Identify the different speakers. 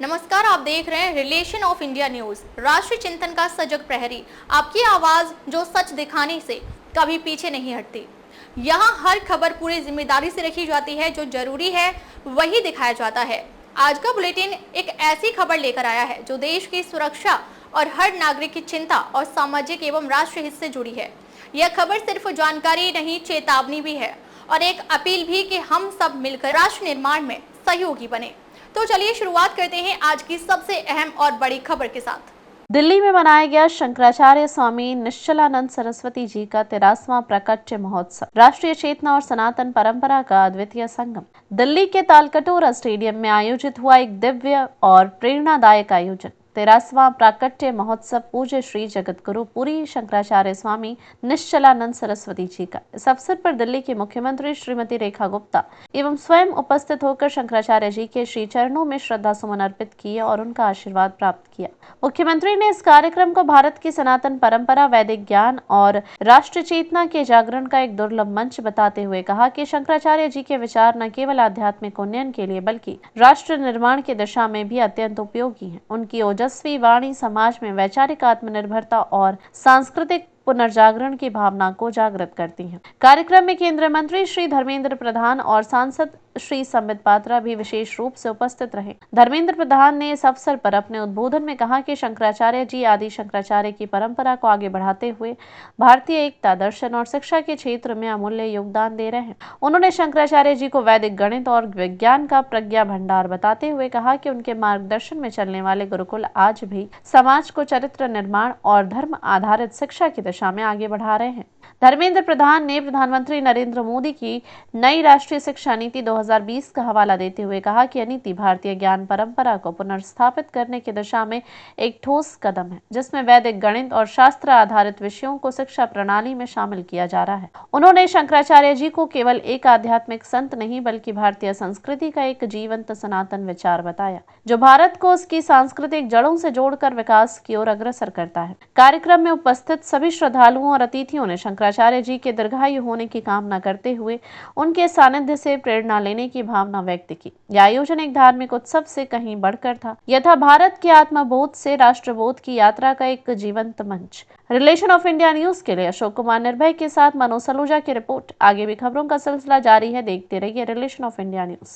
Speaker 1: नमस्कार, आप देख रहे हैं रिलेशन ऑफ इंडिया न्यूज, राष्ट्रीय चिंतन का सजग प्रहरी। आपकी आवाज जो सच दिखाने से कभी पीछे नहीं हटती। यहाँ हर खबर पूरी जिम्मेदारी से रखी जाती है, जो जरूरी है वही दिखाया जाता है। आज का बुलेटिन एक ऐसी खबर लेकर आया है जो देश की सुरक्षा और हर नागरिक की चिंता और सामाजिक एवं राष्ट्रीय हित से जुड़ी है। यह खबर सिर्फ जानकारी नहीं, चेतावनी भी है और एक अपील भी कि हम सब मिलकर राष्ट्र निर्माण में सहयोगी बने। तो चलिए शुरुआत करते हैं आज की सबसे अहम और बड़ी खबर के साथ।
Speaker 2: दिल्ली में मनाया गया शंकराचार्य स्वामी निश्चलानंद सरस्वती जी का 13वां प्राकट्य महोत्सव, राष्ट्रीय चेतना और सनातन परंपरा का अद्वितीय संगम। दिल्ली के तालकटोरा स्टेडियम में आयोजित हुआ एक दिव्य और प्रेरणादायक आयोजन। 13वां प्राकट्य महोत्सव पूज्य श्री जगतगुरु पुरी शंकराचार्य स्वामी निश्चलानंद सरस्वती जी का। इस अवसर पर दिल्ली की मुख्यमंत्री श्रीमती रेखा गुप्ता एवं स्वयं उपस्थित होकर शंकराचार्य जी के श्री चरणों में श्रद्धा सुमन अर्पित किए और उनका आशीर्वाद प्राप्त किया। मुख्यमंत्री ने इस कार्यक्रम को भारत की सनातन परंपरा, वैदिक ज्ञान और राष्ट्र चेतना के जागरण का एक दुर्लभ मंच बताते हुए कहा कि शंकराचार्य जी के विचार न केवल आध्यात्मिक उन्नयन के लिए बल्कि राष्ट्र निर्माण की दिशा में भी अत्यंत उपयोगी हैं। उनकी ओजस्वी वाणी समाज में वैचारिक आत्मनिर्भरता और सांस्कृतिक पुनर्जागरण की भावना को जागृत करती हैं। कार्यक्रम में केंद्रीय मंत्री श्री धर्मेंद्र प्रधान और सांसद श्री संबित पात्रा भी विशेष रूप से उपस्थित रहे। धर्मेंद्र प्रधान ने इस अवसर पर अपने उद्बोधन में कहा कि शंकराचार्य जी आदि शंकराचार्य की परंपरा को आगे बढ़ाते हुए भारतीय एकता, दर्शन और शिक्षा के क्षेत्र में अमूल्य योगदान दे रहे हैं। उन्होंने शंकराचार्य जी को वैदिक गणित और विज्ञान का प्रज्ञा भंडार बताते हुए कहा कि उनके मार्गदर्शन में चलने वाले गुरुकुल आज भी समाज को चरित्र निर्माण और धर्म आधारित शिक्षा की दिशा में आगे बढ़ा रहे हैं। धर्मेंद्र प्रधान ने प्रधानमंत्री नरेंद्र मोदी की नई राष्ट्रीय शिक्षा नीति 2020 का हवाला देते हुए कहा कि यह नीति भारतीय ज्ञान परंपरा को पुनर्स्थापित करने की दिशा में एक ठोस कदम है, जिसमें वैदिक गणित और शास्त्र आधारित विषयों को शिक्षा प्रणाली में शामिल किया जा रहा है। उन्होंने शंकराचार्य जी को केवल एक आध्यात्मिक संत नहीं बल्कि भारतीय संस्कृति का एक जीवंत सनातन विचार बताया, जो भारत को उसकी सांस्कृतिक जड़ों से जोड़कर विकास की ओर अग्रसर करता है। कार्यक्रम में उपस्थित सभी श्रद्धालुओं और अतिथियों ने शंकराचार्य जी के दीर्घायु होने की कामना करते हुए उनके सानिध्य से प्रेरणा लेने की भावना व्यक्त की। यह आयोजन एक धार्मिक उत्सव से कहीं बढ़कर था। यह था भारत के आत्मबोध से राष्ट्रबोध की यात्रा का एक जीवंत मंच। रिलेशन ऑफ इंडिया न्यूज के लिए अशोक कुमार निर्भय के साथ मनोज सलूजा की रिपोर्ट। आगे भी खबरों का सिलसिला जारी है, देखते रहिए रिलेशन ऑफ इंडिया न्यूज।